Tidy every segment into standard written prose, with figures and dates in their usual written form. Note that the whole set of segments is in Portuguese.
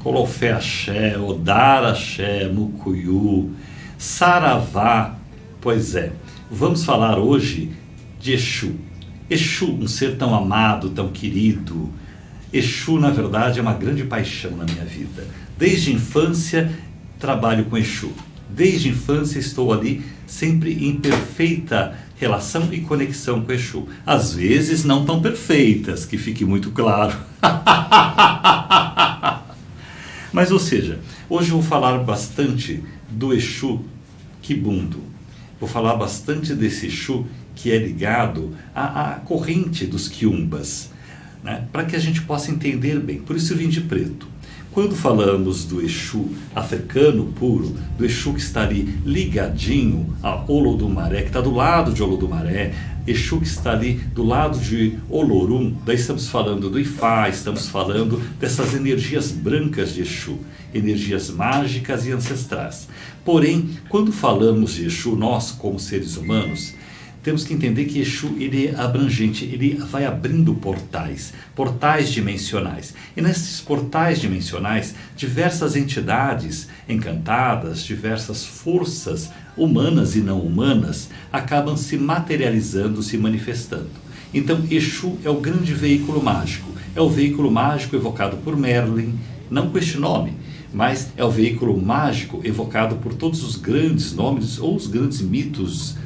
Colofé axé, Odar axé, Mucuyu, Saravá. Pois é, vamos falar hoje de Exu. Exu, um ser tão amado, tão querido. Exu, na verdade, é uma grande paixão na minha vida. Desde a infância, trabalho com Exu. Desde a infância estou ali, sempre em perfeita relação e conexão com Exu. Às vezes não tão perfeitas, que fique muito claro. Mas, ou seja, hoje eu vou falar bastante do Exu Quibundo. Vou falar bastante desse Exu que é ligado à corrente dos quiumbas, né? Para que a gente possa entender bem. Por isso eu vim de preto. Quando falamos do Exu africano puro, do Exu que está ali ligadinho a Olodumaré, que está do lado de Olodumaré, Exu que está ali do lado de Olorum, daí estamos falando do Ifá, estamos falando dessas energias brancas de Exu, energias mágicas e ancestrais. Porém, quando falamos de Exu, nós como seres humanos, temos que entender que Exu ele é abrangente, ele vai abrindo portais dimensionais. E nesses portais dimensionais, diversas entidades encantadas, diversas forças humanas e não humanas, acabam se materializando, se manifestando. Então Exu é o grande veículo mágico. É o veículo mágico evocado por Merlin, não com este nome, mas é o veículo mágico evocado por todos os grandes nomes ou os grandes mitos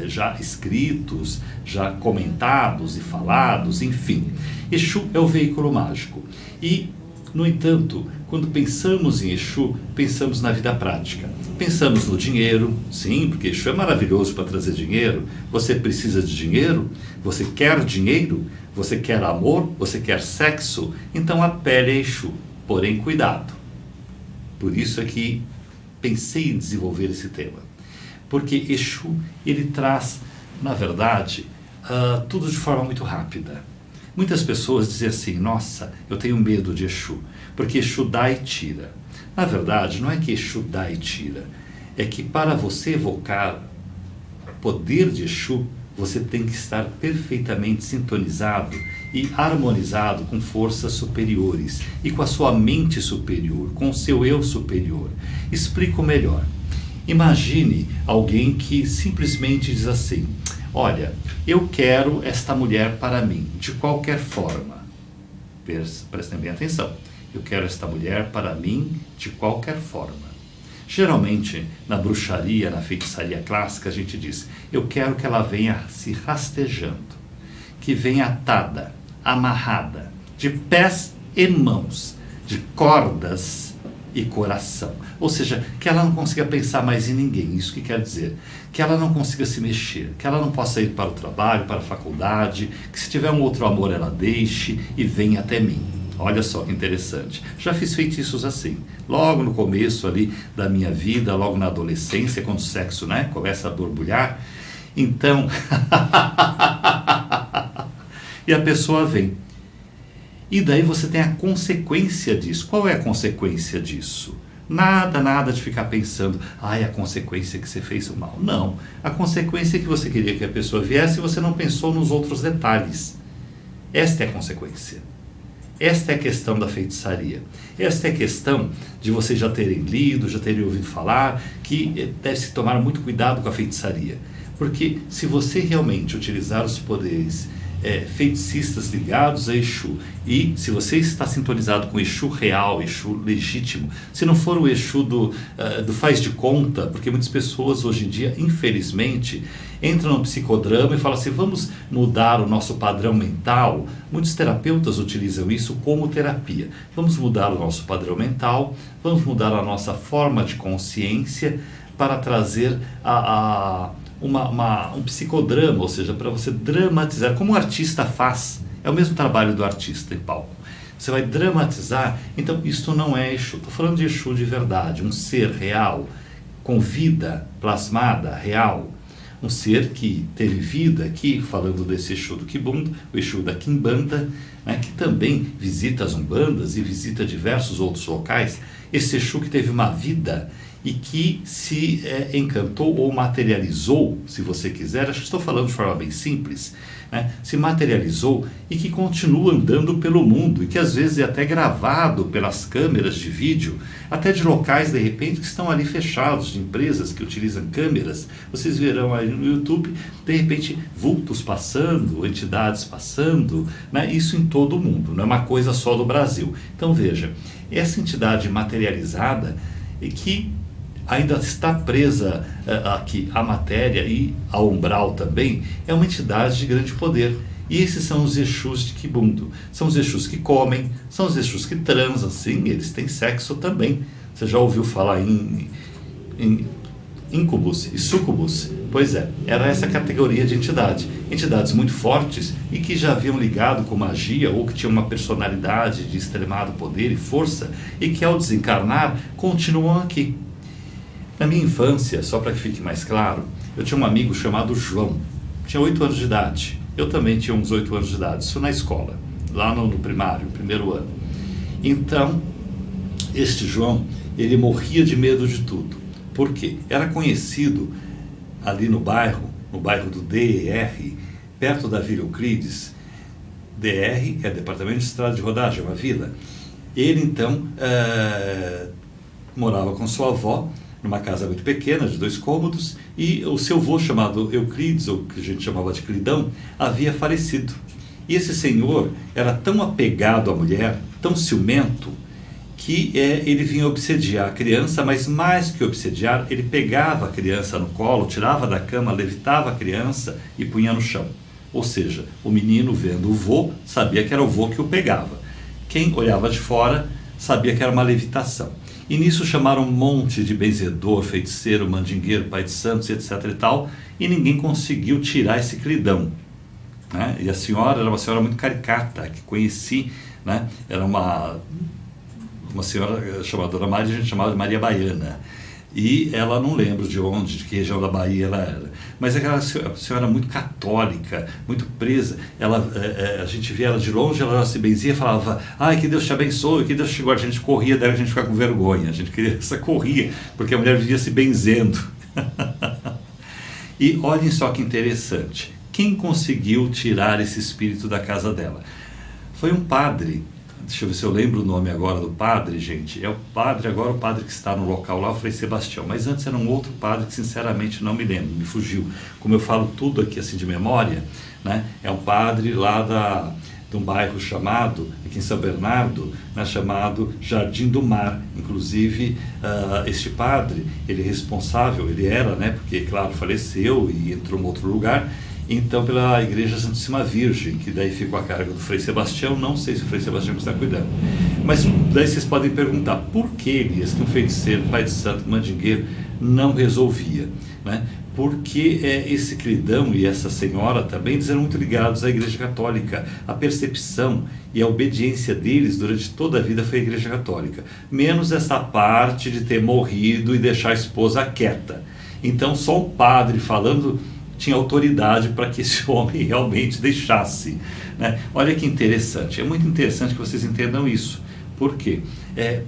já escritos, já comentados e falados, enfim. Exu é o veículo mágico. E, no entanto, quando pensamos em Exu, pensamos na vida prática. Pensamos no dinheiro, sim, porque Exu é maravilhoso para trazer dinheiro. Você precisa de dinheiro? Você quer dinheiro? Você quer amor? Você quer sexo? Então apele a Exu. Porém, cuidado. Por isso é que pensei em desenvolver esse tema. Porque Exu, ele traz, na verdade, tudo de forma muito rápida. Muitas pessoas dizem assim, nossa, eu tenho medo de Exu, porque Exu dá e tira. Na verdade, não é que Exu dá e tira, é que para você evocar o poder de Exu, você tem que estar perfeitamente sintonizado e harmonizado com forças superiores e com a sua mente superior, com o seu eu superior. Explico melhor. Imagine alguém que simplesmente diz assim, olha, eu quero esta mulher para mim, de qualquer forma. Prestem bem atenção. Eu quero esta mulher para mim de qualquer forma. Geralmente, na bruxaria, na feitiçaria clássica, a gente diz, eu quero que ela venha se rastejando, que venha atada, amarrada, de pés e mãos, de cordas e coração. Ou seja, que ela não consiga pensar mais em ninguém. Isso que quer dizer, que ela não consiga se mexer, que ela não possa ir para o trabalho, para a faculdade, que se tiver um outro amor ela deixe e venha até mim. Olha só que interessante. Já fiz feitiços assim, logo no começo ali da minha vida, logo na adolescência, quando o sexo, né, começa a borbulhar. Então, e a pessoa vem. E daí você tem a consequência disso. Qual é a consequência disso? Nada de ficar pensando, a consequência é que você fez o mal. Não, a consequência é que você queria que a pessoa viesse e você não pensou nos outros detalhes. Esta é a consequência. Esta é a questão da feitiçaria. Esta é a questão de vocês já terem lido, já terem ouvido falar, que deve-se tomar muito cuidado com a feitiçaria. Porque se você realmente utilizar os poderes feiticistas ligados a Exu, e se você está sintonizado com Exu real, Exu legítimo, se não for o Exu do faz de conta, porque muitas pessoas hoje em dia, infelizmente, entram no psicodrama e falam assim, vamos mudar o nosso padrão mental. Muitos terapeutas utilizam isso como terapia. Vamos mudar o nosso padrão mental, vamos mudar a nossa forma de consciência para trazer um psicodrama, ou seja, para você dramatizar, como o artista faz. É o mesmo trabalho do artista em palco. Você vai dramatizar. Então isto não é Exu. Estou falando de Exu de verdade, um ser real, com vida plasmada, real. um ser que teve vida aqui, falando desse Exu do Quibundo, o Exu da Quimbanda, né, que também visita as umbandas e visita diversos outros locais. Esse Exu que teve uma vida e que se encantou ou materializou, se você quiser, acho que estou falando de forma bem simples, né? Se materializou e que continua andando pelo mundo e que às vezes é até gravado pelas câmeras de vídeo, até de locais de repente que estão ali fechados, de empresas que utilizam câmeras. Vocês verão aí no YouTube, de repente, vultos passando, entidades passando, né? Isso em todo o mundo, não é uma coisa só do Brasil. Então veja, essa entidade materializada e que ainda está presa aqui à matéria e ao umbral também, é uma entidade de grande poder. E esses são os Exus de Quibundo. São os Exus que comem, são os Exus que transam, sim, eles têm sexo também. Você já ouviu falar em incubus e sucubus? Pois é, era essa categoria de entidade. Entidades muito fortes e que já haviam ligado com magia ou que tinham uma personalidade de extremado poder e força e que ao desencarnar continuam aqui. Na minha infância, só para que fique mais claro, eu tinha um amigo chamado João, tinha 8 anos de idade, eu também tinha uns 8 anos de idade, isso na escola, lá no primário, primeiro ano. Então, este João, ele morria de medo de tudo, por quê? Era conhecido ali no bairro do DR, perto da Vila Euclides. DR é Departamento de Estrada de Rodagem, é uma vila. Ele então morava com sua avó, numa casa muito pequena, de 2 cômodos, e o seu avô, chamado Euclides, ou que a gente chamava de Clidão, havia falecido. E esse senhor era tão apegado à mulher, tão ciumento, que ele vinha obsediar a criança, mas mais que obsediar, ele pegava a criança no colo, tirava da cama, levitava a criança e punha no chão. Ou seja, o menino, vendo o vô, sabia que era o vô que o pegava. Quem olhava de fora sabia que era uma levitação. E nisso chamaram um monte de benzedor, feiticeiro, mandingueiro, pai de santos, etc. e tal, e ninguém conseguiu tirar esse Clidão, né? E a senhora era uma senhora muito caricata, que conheci, né? Era uma senhora chamada Dona Maria, a gente chamava de Maria Baiana. E ela, não lembro de onde, de que região da Bahia ela era, mas aquela senhora muito católica, muito presa. A gente via ela de longe, ela se benzia e falava: ai, que Deus te abençoe, que Deus te guarde. A gente corria, daí a gente ficava com vergonha, a gente corria, porque a mulher vivia se benzendo. E olhem só que interessante, quem conseguiu tirar esse espírito da casa dela? Foi um padre. Deixa eu ver se eu lembro o nome agora do padre, gente. É o padre, agora o padre que está no local lá, o Frei Sebastião. Mas antes era um outro padre que sinceramente não me lembro, me fugiu. Como eu falo tudo aqui assim de memória, né? É um padre lá de um bairro chamado, aqui em São Bernardo, né, chamado Jardim do Mar. Inclusive, este padre, ele é responsável, ele era, né, porque, claro, faleceu e entrou em outro lugar, então pela Igreja Santíssima Virgem, que daí ficou a cargo do Frei Sebastião. Não sei se o Frei Sebastião está cuidando, mas daí vocês podem perguntar, por que Elias, que um feiticeiro, pai de santo, mandingueiro, não resolvia, né? Porque esse Clidão e essa senhora também, eles eram muito ligados à Igreja Católica. A percepção e a obediência deles durante toda a vida foi a Igreja Católica, menos essa parte de ter morrido e deixar a esposa quieta. Então só o padre falando tinha autoridade para que esse homem realmente deixasse, né? Olha que interessante, é muito interessante que vocês entendam isso. Por quê?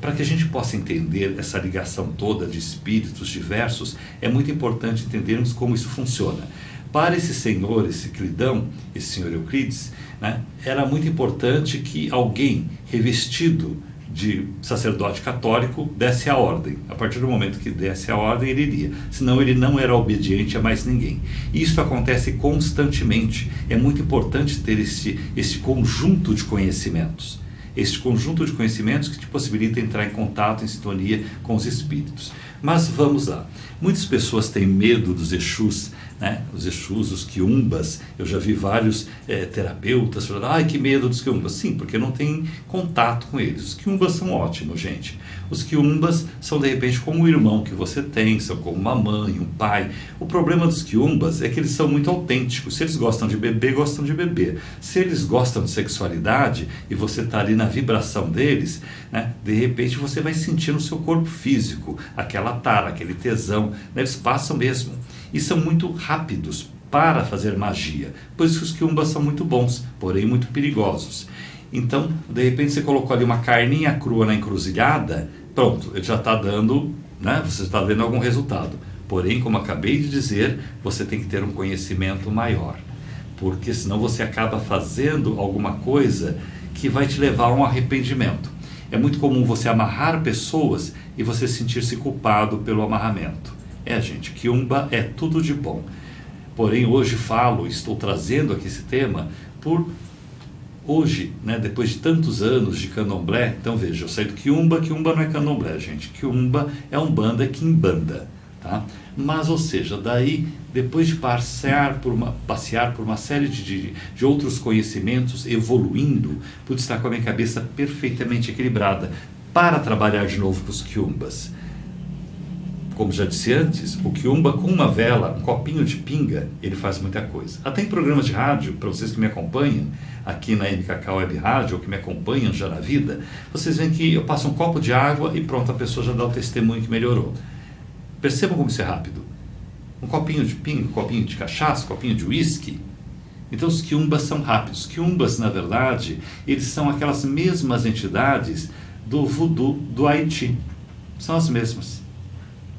Para que a gente possa entender essa ligação toda de espíritos diversos, é muito importante entendermos como isso funciona. Para esse senhor, esse Clidão, esse senhor Euclides, né, era muito importante que alguém revestido de sacerdote católico desse a ordem. A partir do momento que desse a ordem, ele iria. Senão ele não era obediente a mais ninguém. Isso acontece constantemente. É muito importante ter esse conjunto de conhecimentos. Este conjunto de conhecimentos que te possibilita entrar em contato, em sintonia com os espíritos. Mas vamos lá. Muitas pessoas têm medo dos Exus, né? Os Exus, os Quiumbas. Eu já vi vários terapeutas falando: ai, que medo dos Quiumbas. Sim, porque não tem contato com eles. Os Quiumbas são ótimos, gente. Os Quiumbas são de repente como um irmão que você tem, são como uma mãe, um pai. O problema dos Quiumbas é que eles são muito autênticos. Se eles gostam de beber, gostam de beber. Se eles gostam de sexualidade e você está ali na vibração deles, né, de repente você vai sentir no seu corpo físico aquela tara, aquele tesão, né, eles passam mesmo. e são muito rápidos para fazer magia. Por isso que os quiumbas são muito bons, porém muito perigosos. Então, de repente você colocou ali uma carninha crua na encruzilhada, pronto, ele já está dando, né? Você está vendo algum resultado. Porém, como acabei de dizer, você tem que ter um conhecimento maior, porque senão você acaba fazendo alguma coisa que vai te levar a um arrependimento. É muito comum você amarrar pessoas e você sentir-se culpado pelo amarramento. Gente, quiumba é tudo de bom. Porém, hoje estou trazendo aqui esse tema por hoje, né, depois de tantos anos de candomblé. Então veja, eu saí do quiumba não é candomblé, gente. Quiumba é umbanda, quimbanda, tá? Mas, ou seja, daí, depois de passear por uma série de outros conhecimentos, evoluindo, pude estar com a minha cabeça perfeitamente equilibrada para trabalhar de novo com os quiumbas. Como já disse antes, o quiumba com uma vela, um copinho de pinga, ele faz muita coisa. Até em programas de rádio, para vocês que me acompanham, aqui na MKK Web Rádio, ou que me acompanham já na vida, vocês veem que eu passo um copo de água e pronto, a pessoa já dá o testemunho que melhorou. Percebam como isso é rápido. Um copinho de pinga, um copinho de cachaça, um copinho de uísque. Então os quiumbas são rápidos. Os quiumbas, na verdade, eles são aquelas mesmas entidades do voodoo do Haiti. São as mesmas.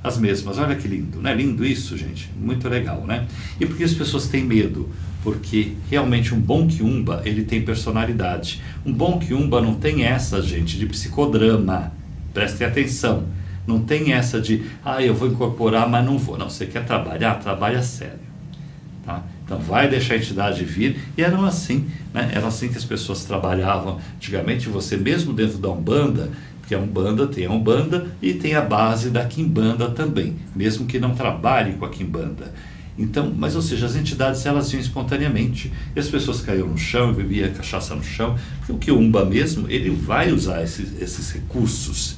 As mesmas, olha que lindo, não é lindo isso, gente? Muito legal, né? E por que as pessoas têm medo? Porque realmente um bom quiumba, ele tem personalidade. Um bom quiumba não tem essa, gente, de psicodrama. Prestem atenção. Não tem essa de, eu vou incorporar, mas não vou. Não, você quer trabalhar? Trabalha sério. Tá? Então vai deixar a entidade vir. E eram assim, né? Era assim que as pessoas trabalhavam. Antigamente, você mesmo dentro da Umbanda, porque a Umbanda tem a Umbanda e tem a base da Quimbanda também, mesmo que não trabalhe com a Quimbanda. Então, mas ou seja, as entidades elas iam espontaneamente, e as pessoas caíam no chão e bebiam cachaça no chão, porque o Quiumba mesmo, ele vai usar esses recursos,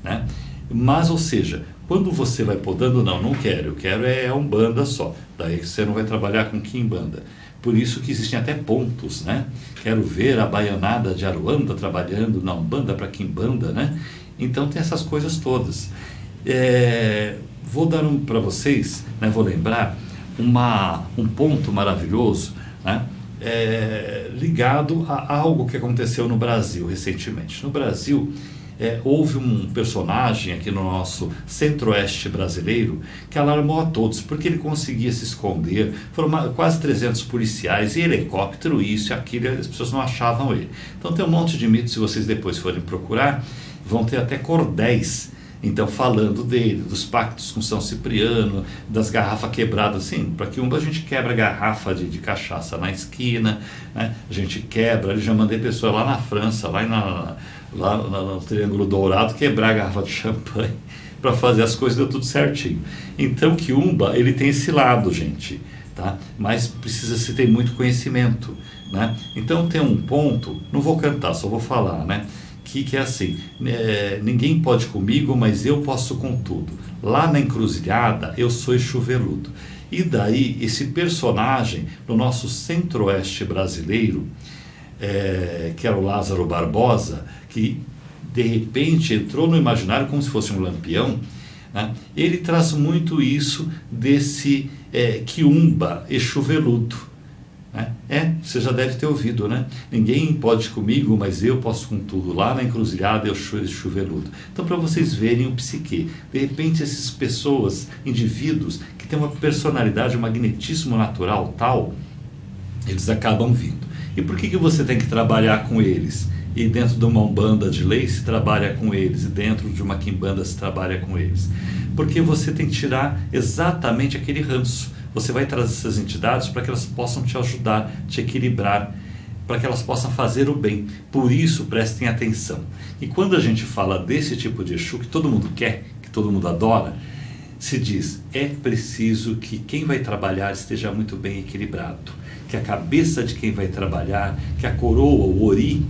né? Mas, ou seja, quando você vai podando, não quero, eu quero a Umbanda só, daí você não vai trabalhar com Quimbanda. Por isso que existem até pontos, né? Quero ver a baianada de Aruanda trabalhando na Umbanda para Quimbanda, né? Então tem essas coisas todas. Vou dar para vocês, né? Vou lembrar um ponto maravilhoso, né? Ligado a algo que aconteceu no Brasil recentemente. No Brasil, houve um personagem aqui no nosso centro-oeste brasileiro que alarmou a todos, porque ele conseguia se esconder. Foram quase 300 policiais e helicóptero, isso e aquilo, as pessoas não achavam ele. Então tem um monte de mitos, se vocês depois forem procurar, vão ter até cordéis, então falando dele, dos pactos com São Cipriano, das garrafas quebradas. Assim, para Quiumba a gente quebra garrafa de cachaça na esquina, né? A gente quebra, eu já mandei pessoa lá na França, lá no Triângulo Dourado, quebrar a garrafa de champanhe para fazer as coisas, deu tudo certinho. Então Quiumba, ele tem esse lado, gente, tá? Mas precisa-se ter muito conhecimento, né? Então tem um ponto, não vou cantar, só vou falar, né? Que é assim, ninguém pode comigo, mas eu posso com tudo. Lá na encruzilhada, eu sou Exu Veludo. E daí, esse personagem, no nosso centro-oeste brasileiro, que era o Lázaro Barbosa, que de repente entrou no imaginário como se fosse um lampião, né? Ele traz muito isso desse Quiumba, Exu Veludo. Você já deve ter ouvido, né? Ninguém pode comigo, mas eu posso com tudo. Lá na encruzilhada eu sou Exu Veludo. Então, para vocês verem o psique, de repente essas pessoas, indivíduos que têm uma personalidade, um magnetismo natural tal, eles acabam vindo. E por que você tem que trabalhar com eles? E dentro de uma Umbanda de lei se trabalha com eles, e dentro de uma Quimbanda se trabalha com eles. Porque você tem que tirar exatamente aquele ranço. Você vai trazer essas entidades para que elas possam te ajudar, te equilibrar, para que elas possam fazer o bem. Por isso, prestem atenção. E quando a gente fala desse tipo de Exu, que todo mundo quer, que todo mundo adora, se diz, é preciso que quem vai trabalhar esteja muito bem equilibrado. Que a cabeça de quem vai trabalhar, que a coroa, o ori,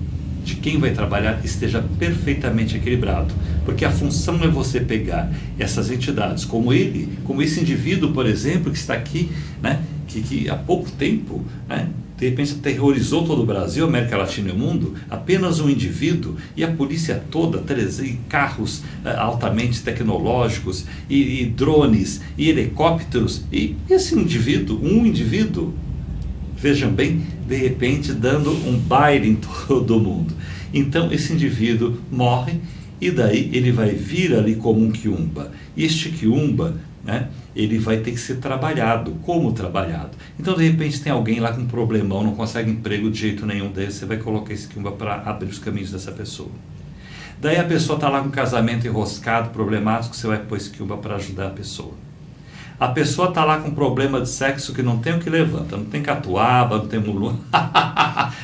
de quem vai trabalhar esteja perfeitamente equilibrado, porque a função é você pegar essas entidades, como esse indivíduo, por exemplo, que está aqui, né, que há pouco tempo, né, de repente aterrorizou todo o Brasil, América Latina e o mundo, apenas um indivíduo, e a polícia toda, carros altamente tecnológicos, e drones, e helicópteros, e esse indivíduo, um indivíduo, vejam bem, de repente dando um baile em todo o mundo. Então esse indivíduo morre, e daí ele vai vir ali como um quiumba. E este quiumba, né, ele vai ter que ser trabalhado. Como trabalhado? Então de repente tem alguém lá com um problemão, não consegue emprego de jeito nenhum, daí você vai colocar esse quiumba para abrir os caminhos dessa pessoa. Daí a pessoa está lá com um casamento enroscado, problemático, você vai pôr esse quiumba para ajudar a pessoa. A pessoa está lá com um problema de sexo que não tem o que levanta, não tem catuaba, não tem mulu,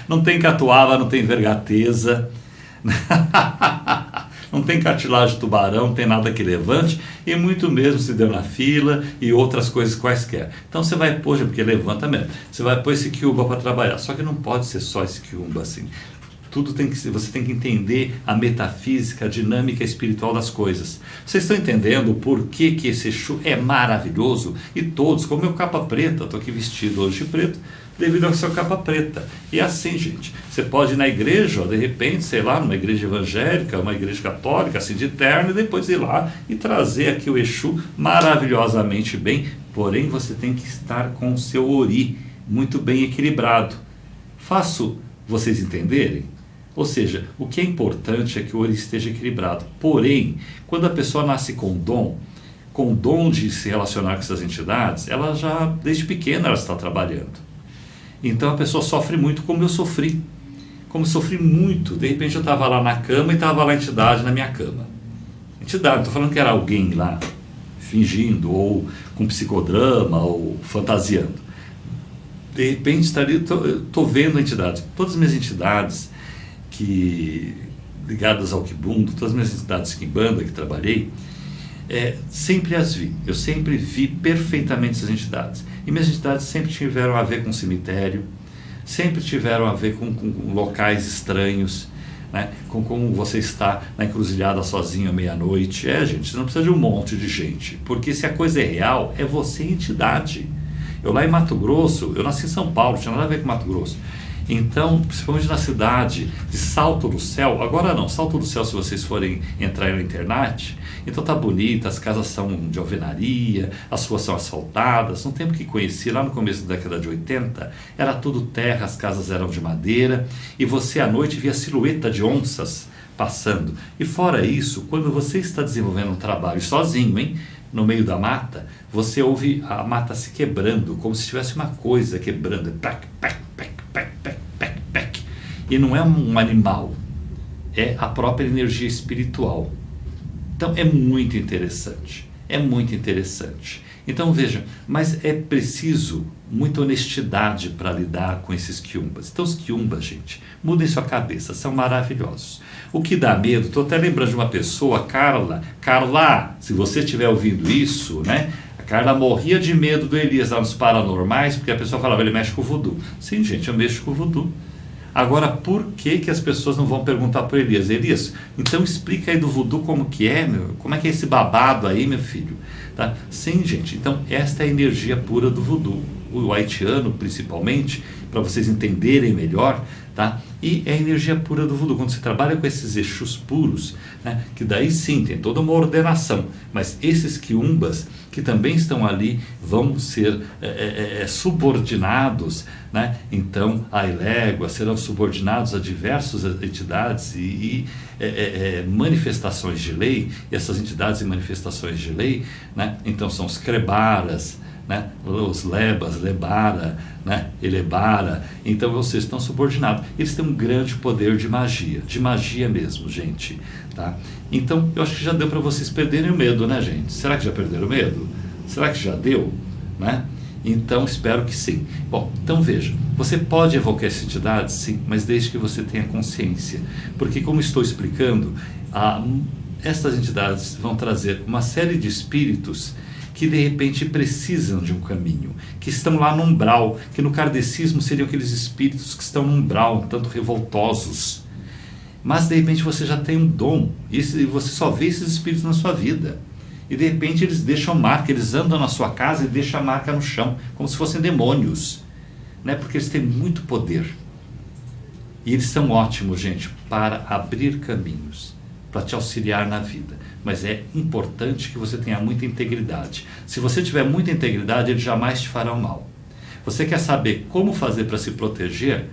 não tem catuaba, não tem vergateza, não tem cartilagem de tubarão, não tem nada que levante, e muito mesmo se deu na fila e outras coisas quaisquer. Então você vai pôr, porque levanta mesmo, você vai pôr esse quiumba para trabalhar, só que não pode ser só esse quiumba assim. Tudo tem que ser, você tem que entender a metafísica, a dinâmica espiritual das coisas. Vocês estão entendendo o porquê que esse Exu é maravilhoso? E todos, como eu capa preta, estou aqui vestido hoje de preto, devido ao seu capa preta. E assim, gente, você pode ir na igreja, ó, de repente, sei lá, numa igreja evangélica, uma igreja católica, assim de terno, e depois ir lá e trazer aqui o Exu maravilhosamente bem, porém você tem que estar com o seu ori muito bem equilibrado. Faço vocês entenderem? Ou seja, o que é importante é que o ori esteja equilibrado. Porém, quando a pessoa nasce com o dom de se relacionar com essas entidades, ela já, desde pequena, ela está trabalhando. Então a pessoa sofre muito, como eu sofri. Como eu sofri muito. De repente eu estava lá na cama e estava lá a entidade na minha cama. Entidade, não estou falando que era alguém lá, fingindo, ou com psicodrama, ou fantasiando. De repente estou vendo a entidade. Todas as minhas entidades ligadas ao Quibundo, todas as minhas entidades Quimbanda que trabalhei, sempre as vi. Eu sempre vi perfeitamente essas entidades. E minhas entidades sempre tiveram a ver com cemitério, sempre tiveram a ver com locais estranhos, né? Com como você está na encruzilhada sozinho à meia-noite. Gente, você não precisa de um monte de gente, porque se a coisa é real, é você a entidade. Eu lá em Mato Grosso, eu nasci em São Paulo, não tinha nada a ver com Mato Grosso. Então, principalmente na cidade de Salto do Céu, agora não, Salto do Céu, se vocês forem entrar na internet, então tá bonita, as casas são de alvenaria, as ruas são asfaltadas. No tempo que conheci, lá no começo da década de 80, era tudo terra, as casas eram de madeira, e você à noite via silhueta de onças passando. E fora isso, quando você está desenvolvendo um trabalho sozinho, no meio da mata, você ouve a mata se quebrando, como se tivesse uma coisa quebrando, pac, pac, pac, pac, pac, pac, pac. E não é um animal, é a própria energia espiritual. Então é muito interessante, Então vejam, mas é preciso muita honestidade para lidar com esses quiumbas. Então os quiumbas, gente, mudem sua cabeça, são maravilhosos. O que dá medo, estou até lembrando de uma pessoa, Carla, se você estiver ouvindo isso, né? A Carla morria de medo do Elias lá nos paranormais, porque a pessoa falava, ele mexe com o voodoo. Sim, gente, eu mexo com o voodoo. Agora, por que as pessoas não vão perguntar para o Elias? Elias, então explica aí do voodoo como que é, como é que é esse babado aí, meu filho? Tá? Sim, gente, então esta é a energia pura do voodoo. O haitiano, principalmente, para vocês entenderem melhor, tá? E é a energia pura do voodoo. Quando você trabalha com esses Exus puros, né, que daí sim tem toda uma ordenação, mas esses quiumbas que também estão ali vão ser subordinados, né? Então a elégua serão subordinados a diversas entidades e manifestações de lei, e essas entidades e manifestações de lei, né? Então são os crebaras, né? Os lebas, lebara, né? Elebara. Então vocês estão subordinados. Eles têm um grande poder de magia mesmo, gente, tá? Então eu acho que já deu para vocês perderem o medo, né, gente? Será que já perderam o medo? Será que já deu, né? Então espero que sim. Bom, então veja, você pode evocar essa entidade, sim, mas desde que você tenha consciência, porque como estou explicando, essas entidades vão trazer uma série de espíritos que de repente precisam de um caminho, que estão lá no umbral, que no kardecismo seriam aqueles espíritos que estão no umbral, um tanto revoltosos. Mas de repente você já tem um dom, e você só vê esses espíritos na sua vida. E de repente eles deixam marca, eles andam na sua casa e deixam a marca no chão, como se fossem demônios. né? Porque eles têm muito poder. E eles são ótimos, gente, para abrir caminhos, para te auxiliar na vida. Mas é importante que você tenha muita integridade. Se você tiver muita integridade, eles jamais te farão mal. Você quer saber como fazer para se proteger?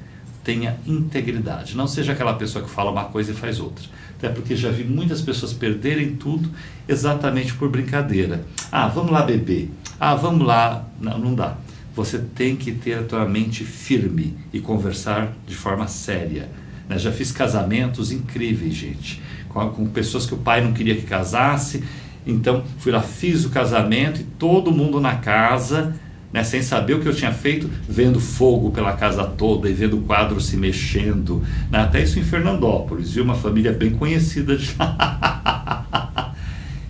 Tenha integridade. Não seja aquela pessoa que fala uma coisa e faz outra. Até porque já vi muitas pessoas perderem tudo exatamente por brincadeira. Ah, vamos lá beber. Ah, vamos lá. Não, não dá. Você tem que ter a tua mente firme e conversar de forma séria. Né? Já fiz casamentos incríveis, gente, com pessoas que o pai não queria que casasse. Então fui lá, fiz o casamento e todo mundo na casa, né, sem saber o que eu tinha feito, vendo fogo pela casa toda e vendo o quadro se mexendo, né, até isso em Fernandópolis, viu, uma família bem conhecida de lá.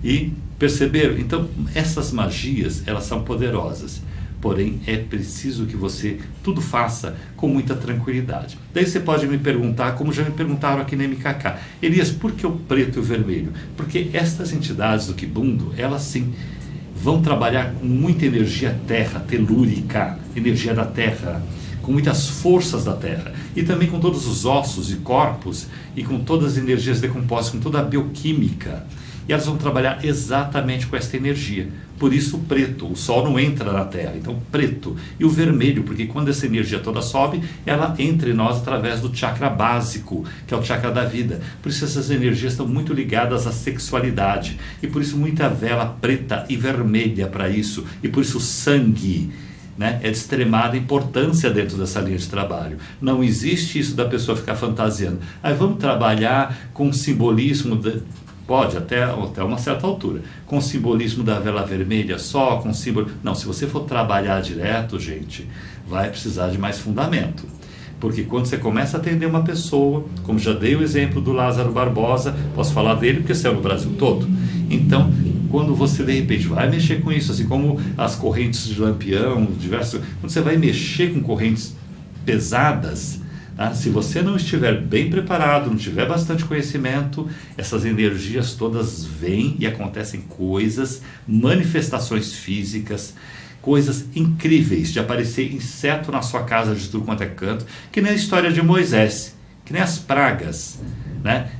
E perceberam? Então essas magias, elas são poderosas. Porém, é preciso que você tudo faça com muita tranquilidade. Daí você pode me perguntar, como já me perguntaram aqui na MKK, Elias, por que o preto e o vermelho? Porque estas entidades do Quibundo, elas sim vão trabalhar com muita energia terra, telúrica, energia da terra, com muitas forças da terra, e também com todos os ossos e corpos, e com todas as energias decompostas, com toda a bioquímica. E elas vão trabalhar exatamente com esta energia. Por isso o preto, o sol não entra na terra, então preto. E o vermelho, porque quando essa energia toda sobe, ela entra em nós através do chakra básico, que é o chakra da vida. Por isso essas energias estão muito ligadas à sexualidade. E por isso muita vela preta e vermelha para isso. E por isso o sangue, né, é de extremada importância dentro dessa linha de trabalho. Não existe isso da pessoa ficar fantasiando. Aí vamos trabalhar com o simbolismo... Pode, até uma certa altura. Com o simbolismo da vela vermelha só, com símbolo... Não, se você for trabalhar direto, gente, vai precisar de mais fundamento. Porque quando você começa a atender uma pessoa, como já dei o exemplo do Lázaro Barbosa, posso falar dele porque saiu no Brasil todo. Então, quando você de repente vai mexer com isso, assim como as correntes de lampião, diversos... Quando você vai mexer com correntes pesadas... Se você não estiver bem preparado, não tiver bastante conhecimento, essas energias todas vêm e acontecem coisas, manifestações físicas, coisas incríveis, de aparecer inseto na sua casa de tudo quanto é canto, que nem a história de Moisés, que nem as pragas. Né?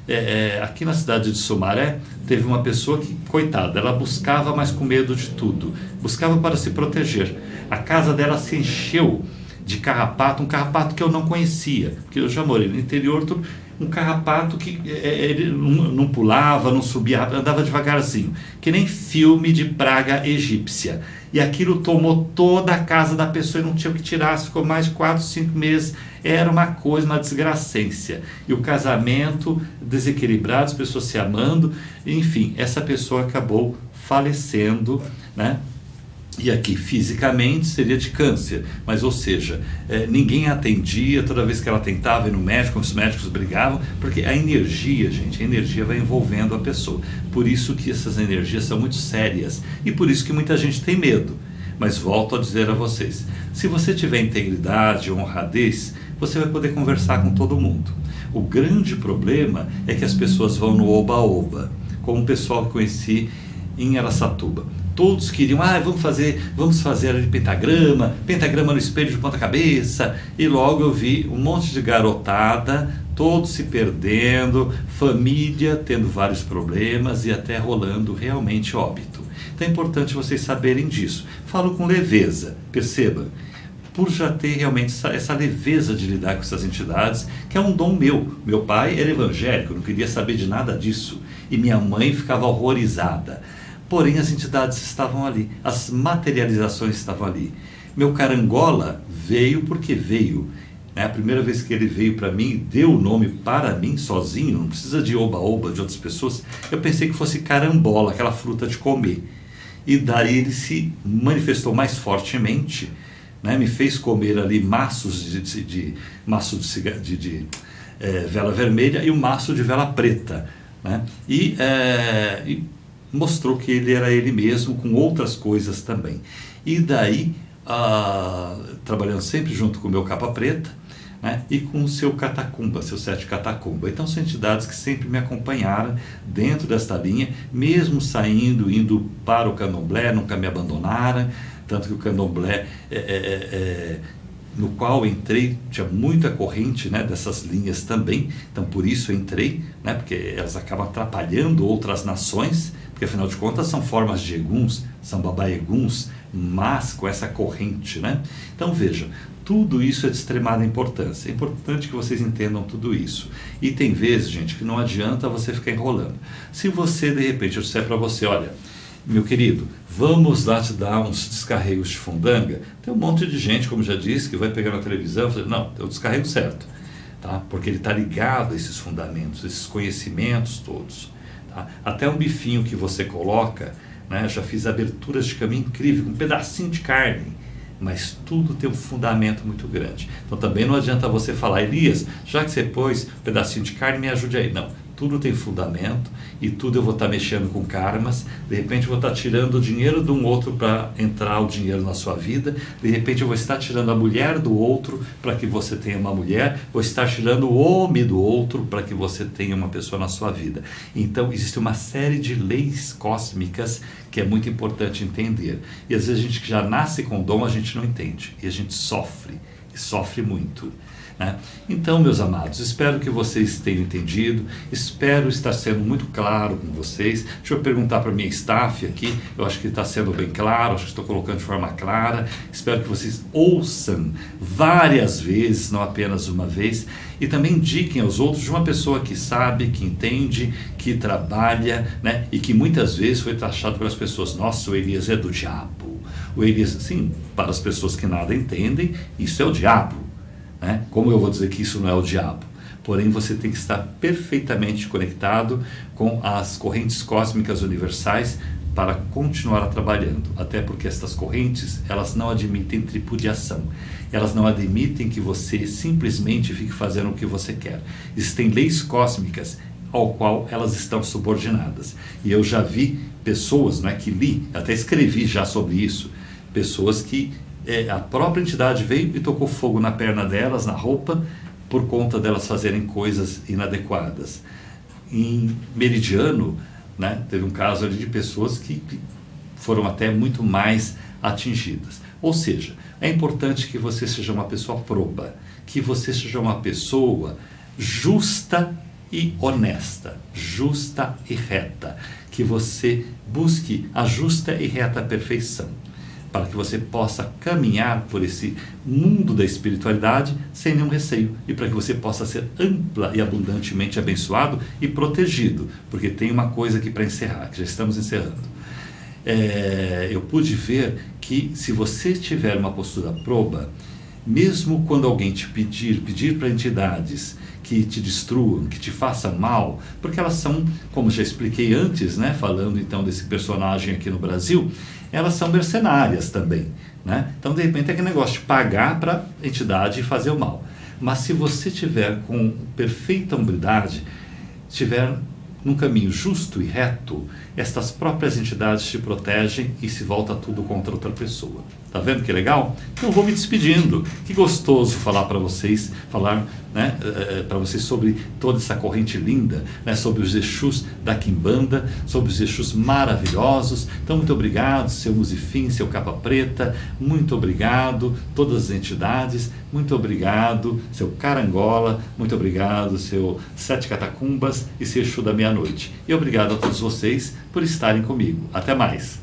Aqui na cidade de Sumaré, teve uma pessoa que, coitada, ela buscava, mas com medo de tudo, buscava para se proteger. A casa dela se encheu de carrapato, um carrapato que eu não conhecia, porque eu já morei no interior, um carrapato que ele não pulava, não subia, andava devagarzinho, que nem filme de praga egípcia. E aquilo tomou toda a casa da pessoa e não tinha o que tirar, ficou mais de 4, 5 meses, era uma coisa, uma desgracência. E o casamento desequilibrado, as pessoas se amando, enfim, essa pessoa acabou falecendo, né? E aqui fisicamente seria de câncer, mas ou seja, ninguém a atendia, toda vez que ela tentava ir no médico, os médicos brigavam, porque a energia, gente, a energia vai envolvendo a pessoa. Por isso que essas energias são muito sérias e por isso que muita gente tem medo. Mas volto a dizer a vocês, se você tiver integridade, honradez, você vai poder conversar com todo mundo. O grande problema é que as pessoas vão no oba-oba, como o pessoal que conheci em Araçatuba. Todos queriam, vamos fazer ali pentagrama no espelho de ponta cabeça, e logo eu vi um monte de garotada, todos se perdendo, família tendo vários problemas e até rolando realmente óbito. Então é importante vocês saberem disso. Falo com leveza, perceba, por já ter realmente essa leveza de lidar com essas entidades, que é um dom meu. Meu pai era evangélico, não queria saber de nada disso, e minha mãe ficava horrorizada. Porém, as entidades estavam ali, as materializações estavam ali. Meu carangola veio porque veio. A primeira vez que ele veio para mim, deu o nome para mim sozinho, não precisa de oba-oba de outras pessoas. Eu pensei que fosse carambola, aquela fruta de comer. E daí ele se manifestou mais fortemente, né? Me fez comer ali maços de vela vermelha e um maço de vela preta, né? E mostrou que ele era ele mesmo, com outras coisas também. E daí, trabalhando sempre junto com o meu capa preta, né, e com o seu catacumba, seu 7 catacumba. Então são entidades que sempre me acompanharam dentro desta linha, mesmo indo para o candomblé, nunca me abandonaram, tanto que o candomblé no qual entrei, tinha muita corrente, né, dessas linhas também, então por isso eu entrei, né, porque elas acabam atrapalhando outras nações, porque afinal de contas são formas de eguns, são babaeguns, mas com essa corrente, né? Então veja, tudo isso é de extremada importância. É importante que vocês entendam tudo isso. E tem vezes, gente, que não adianta você ficar enrolando. Se você, de repente, eu disser para você, olha, meu querido, vamos lá te dar uns descarregos de fundanga, tem um monte de gente, como já disse, que vai pegar na televisão e falar, não, é o descarrego certo, tá? Porque ele está ligado a esses fundamentos, esses conhecimentos todos. Tá? Até um bifinho que você coloca, né, já fiz aberturas de caminho incrível, com um pedacinho de carne, mas tudo tem um fundamento muito grande. Então também não adianta você falar, Elias, já que você pôs um pedacinho de carne, me ajude aí. Não, tudo tem fundamento e tudo eu vou estar mexendo com karmas, de repente eu vou estar tirando o dinheiro de um outro para entrar o dinheiro na sua vida, de repente eu vou estar tirando a mulher do outro para que você tenha uma mulher, vou estar tirando o homem do outro para que você tenha uma pessoa na sua vida. Então existe uma série de leis cósmicas que é muito importante entender. E às vezes a gente que já nasce com dom, a gente não entende. E a gente sofre, e sofre muito. Né? Então, meus amados, espero que vocês tenham entendido, espero estar sendo muito claro com vocês. Deixa eu perguntar para a minha staff aqui, eu acho que está sendo bem claro, acho que estou colocando de forma clara. Espero que vocês ouçam várias vezes, não apenas uma vez, e também indiquem aos outros de uma pessoa que sabe, que entende, que trabalha, né? E que muitas vezes foi taxado pelas pessoas, nossa, o Elias é do diabo. O Elias, sim, para as pessoas que nada entendem, isso é o diabo. Né? Como eu vou dizer que isso não é o diabo? Porém, você tem que estar perfeitamente conectado com as correntes cósmicas universais para continuar trabalhando. Até porque estas correntes, elas não admitem tripudiação. Elas não admitem que você simplesmente fique fazendo o que você quer. Existem leis cósmicas ao qual elas estão subordinadas. E eu já vi pessoas, né, que li, até escrevi já sobre isso, pessoas que a própria entidade veio e tocou fogo na perna delas, na roupa, por conta delas fazerem coisas inadequadas. Em Meridiano, né, teve um caso ali de pessoas que foram até muito mais atingidas. Ou seja, é importante que você seja uma pessoa proba, que você seja uma pessoa justa e honesta, justa e reta, que você busque a justa e reta perfeição, para que você possa caminhar por esse mundo da espiritualidade sem nenhum receio, e para que você possa ser ampla e abundantemente abençoado e protegido, porque tem uma coisa aqui para encerrar, que já estamos encerrando. Eu pude ver que se você tiver uma postura proba, mesmo quando alguém te pedir para entidades que te destruam, que te façam mal, porque elas são, como já expliquei antes, né, falando então desse personagem aqui no Brasil, elas são mercenárias também, né? Então de repente é aquele negócio de pagar para a entidade fazer o mal. Mas se você tiver com perfeita hombridade, tiver num caminho justo e reto, estas próprias entidades te protegem e se volta tudo contra outra pessoa. Tá vendo que legal? Então eu vou me despedindo. Que gostoso falar para vocês, né, para vocês sobre toda essa corrente linda, né, sobre os Exus da Quimbanda, sobre os Exus maravilhosos. Então muito obrigado, seu Musifim, seu Capa Preta, muito obrigado, todas as entidades, muito obrigado, seu Carangola, muito obrigado, seu Sete Catacumbas e seu Exu da Meia-Noite. E obrigado a todos vocês por estarem comigo. Até mais!